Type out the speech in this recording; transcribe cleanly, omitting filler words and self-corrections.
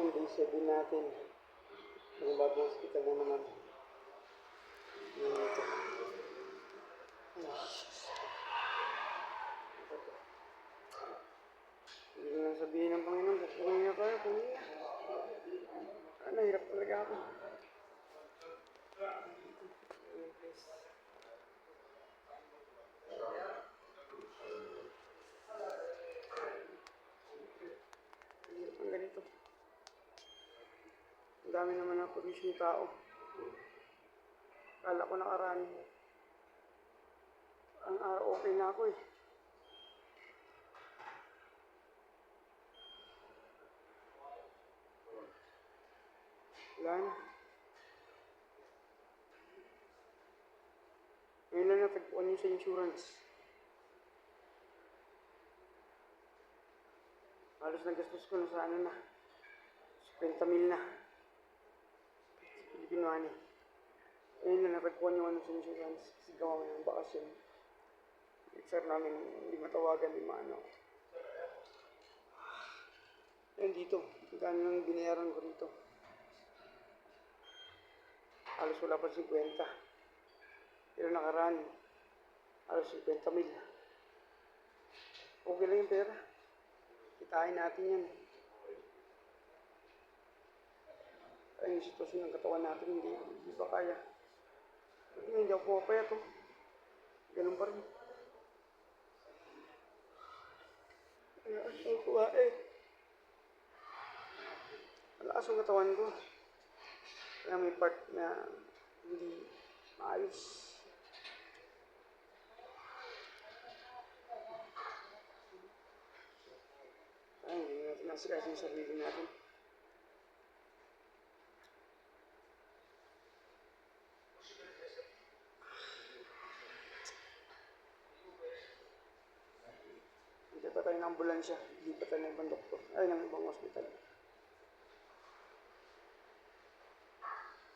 natin, day 7 natin. Ang bagong hospital na naman. Hindi ko lang sabihin ng Panginoon, kukunin niya tayo, kunin niya. Nahirap talaga ako. Ang ganito. Ang dami naman ng provision tao. Kala ko nakaraan. Ang araw okay na ako eh. Wala na. Ngayon lang natagpuan niyo sa insurance. Halos nagastos ko na sa ano na. 50,000 na. Pilipino ano. Ngayon lang natagpuan yung ano sa insurance. Kasi gawa ng bakasyon. Sir namin hindi matawagan, hindi maano. Yan dito. Magkano lang binayaran ko dito. Halos wala pa 50. Pero nakaraan, halos 50,000. Okay lang yung pera. Kitain natin yan. Ay, yung sitwasyon ng katawan natin, hindi ba kaya? Hindi ako pumapayat to. Ganun pa rin. Malakas ang kuwain. Malakas ang katawan ko. Kaya may part na hindi maayos. Ay, hindi natin nasikasin yung sarili natin. Hindi pa tayo ng ambulansya. Hindi pa tayo ng ibang doktor. Ay, ng ibang hospital.